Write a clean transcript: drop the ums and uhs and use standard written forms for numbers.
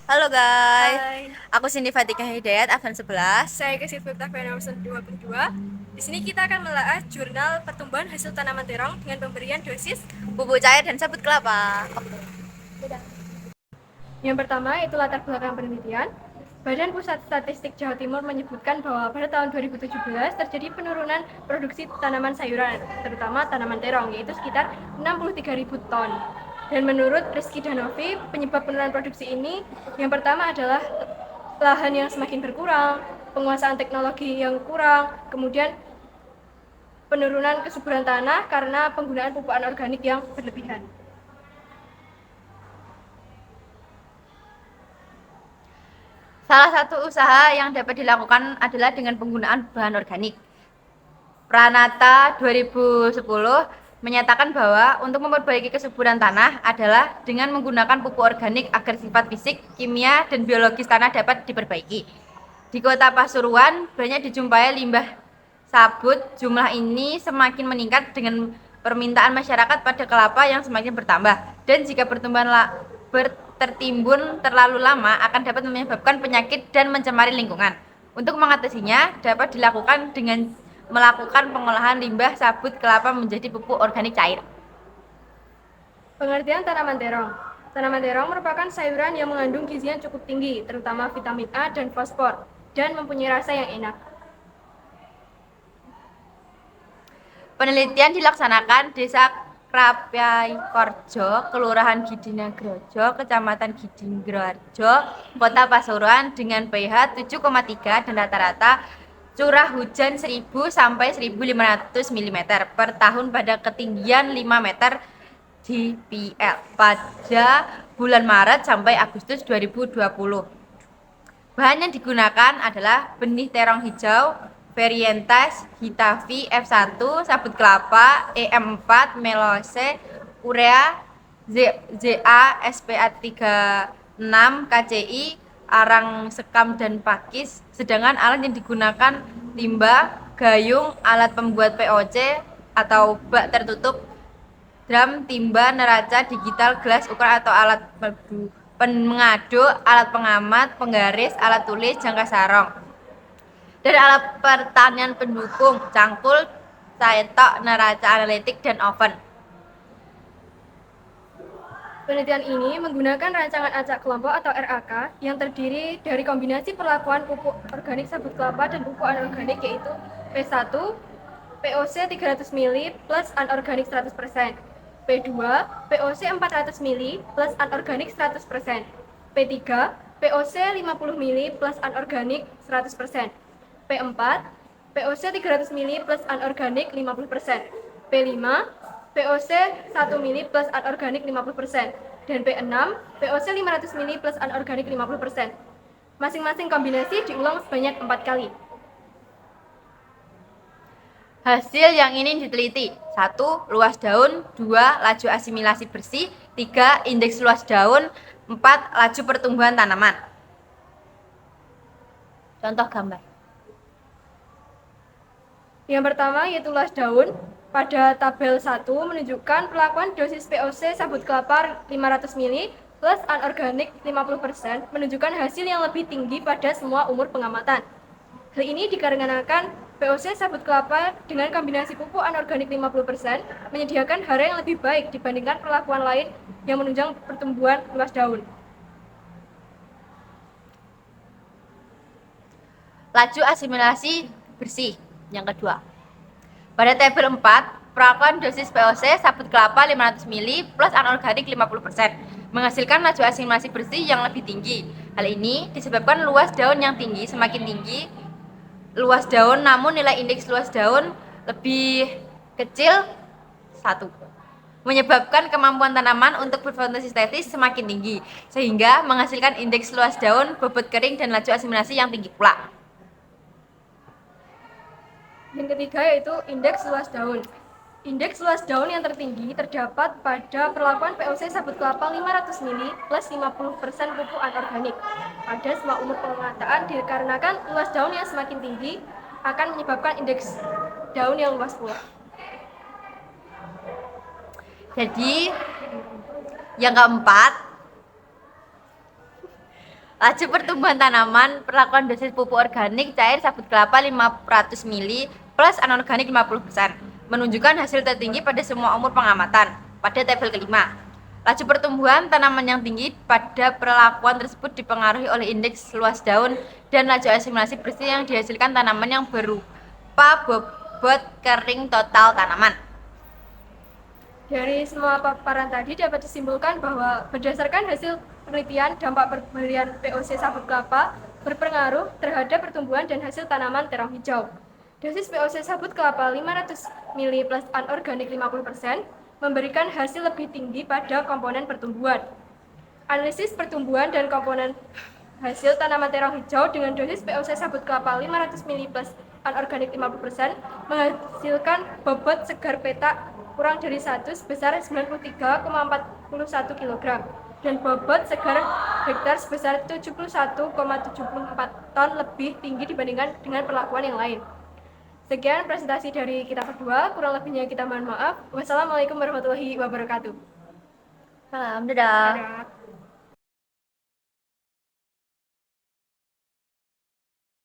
Halo guys, Hai, aku Cindy Fatika Hidayat, Advan 11. saya Kesit Fairnauson nomor 22. Di sini kita akan melahirkan jurnal pertumbuhan hasil tanaman terong dengan pemberian dosis. Pupuk cair dan sabut kelapa. Yang pertama itu latar belakang penelitian. Badan Pusat Statistik Jawa Timur menyebutkan bahwa pada tahun 2017 terjadi penurunan produksi tanaman sayuran, terutama tanaman terong, yaitu sekitar 63.000 ton. Dan menurut Rizky Danovi, penyebab penurunan produksi ini yang pertama adalah lahan yang semakin berkurang, penguasaan teknologi yang kurang, kemudian penurunan kesuburan tanah karena penggunaan pupuk anorganik yang berlebihan. Salah satu usaha yang dapat dilakukan adalah dengan penggunaan bahan organik. Pranata 2010 menyatakan bahwa untuk memperbaiki kesuburan tanah adalah dengan menggunakan pupuk organik agar sifat fisik, kimia, dan biologis tanah dapat diperbaiki. Di kota Pasuruan banyak dijumpai limbah sabut. Jumlah ini semakin meningkat dengan permintaan masyarakat pada kelapa yang semakin bertambah. Dan jika pertumbuhan tertimbun terlalu lama akan dapat menyebabkan penyakit dan mencemari lingkungan. Untuk mengatasinya dapat dilakukan dengan melakukan pengolahan limbah sabut kelapa menjadi pupuk organik cair. Pengertian tanaman terong. Tanaman terong merupakan sayuran yang mengandung gizi yang cukup tinggi, terutama vitamin A dan fosfor, dan mempunyai rasa yang enak. Penelitian dilaksanakan Desa Krapyaikorjo, Kelurahan Gidinagrojo, Kecamatan Gidinggroarjo, Kota Pasuruan dengan pH 7,3 dan rata-rata curah hujan 1000 sampai 1500 mm per tahun pada ketinggian 5 meter DPL pada bulan Maret sampai Agustus 2020. Bahan yang digunakan adalah benih terong hijau, Varientas, Hitavi, F1, sabut kelapa, EM4, Melose, urea, ZA, SPA36, KCI, arang sekam dan pakis. Sedangkan alat yang digunakan timba, gayung, alat pembuat POC atau bak tertutup, drum, timba, neraca, digital, gelas, ukuran atau alat pengaduk, alat pengamat, penggaris, alat tulis, jangka sarong. Dan alat pertanian pendukung, cangkul, cetok, neraca analitik, dan oven. Penelitian ini menggunakan rancangan acak kelompok atau RAK yang terdiri dari kombinasi perlakuan pupuk organik sabut kelapa dan pupuk anorganik yaitu P1, POC 300 ml plus anorganik 100%, P2, POC 400 ml plus anorganik 100%, P3, POC 50 ml plus anorganik 100%, P4, POC 300 ml plus anorganik 50%, P5, POC 1 mili plus anorganik 50%, dan P6, POC 500 mili plus anorganik 50%. Masing-masing kombinasi diulang sebanyak 4 kali. Hasil yang ini diteliti: 1. Luas daun, 2. Laju asimilasi bersih, 3. Indeks luas daun, 4. Laju pertumbuhan tanaman. Contoh gambar. Yang pertama yaitu luas daun. Pada tabel 1 menunjukkan perlakuan dosis POC sabut kelapa 500 ml plus anorganik 50% menunjukkan hasil yang lebih tinggi pada semua umur pengamatan. Hal ini dikarenakan POC sabut kelapa dengan kombinasi pupuk anorganik 50% menyediakan hara yang lebih baik dibandingkan perlakuan lain yang menunjang pertumbuhan luas daun. Laju asimilasi bersih. Yang kedua, pada tabel 4, perlakuan dosis POC sabut kelapa 500 ml plus anorganik 50% menghasilkan laju asimilasi bersih yang lebih tinggi. Hal ini disebabkan luas daun yang tinggi semakin tinggi luas daun, namun nilai indeks luas daun lebih kecil 1, menyebabkan kemampuan tanaman untuk berfotosintesis semakin tinggi, sehingga menghasilkan indeks luas daun, bobot kering, dan laju asimilasi yang tinggi pula. Yang ketiga yaitu indeks luas daun. Indeks luas daun yang tertinggi terdapat pada perlakuan POC sabut kelapa 500 ml plus 50% pupuk anorganik. Pada semua umur pengataan dikarenakan luas daun yang semakin tinggi akan menyebabkan indeks daun yang luas pula. Jadi yang keempat, Laju pertumbuhan tanaman, perlakuan dosis pupuk organik cair sabut kelapa 500 ml plus anorganik 50%, menunjukkan hasil tertinggi pada semua umur pengamatan pada tabel kelima. Laju pertumbuhan tanaman yang tinggi pada perlakuan tersebut dipengaruhi oleh indeks luas daun dan laju asimilasi bersih yang dihasilkan tanaman yang berupa bobot kering total tanaman. Dari semua paparan tadi dapat disimpulkan bahwa berdasarkan hasil penelitian dampak pemberian POC sabut kelapa berpengaruh terhadap pertumbuhan dan hasil tanaman terong hijau. Dosis POC sabut kelapa 500 ml plus anorganik 50% memberikan hasil lebih tinggi pada komponen pertumbuhan. Analisis pertumbuhan dan komponen hasil tanaman terong hijau dengan dosis POC sabut kelapa 500 ml plus anorganik 50% menghasilkan bobot segar petak kurang dari 1 sebesar 93,41 kg dan bobot segar hektar sebesar 71,74 ton lebih tinggi dibandingkan dengan perlakuan yang lain. Sekian presentasi dari kita berdua, kurang lebihnya kita mohon maaf. Wassalamualaikum warahmatullahi wabarakatuh. Salam, dadah. Dadah.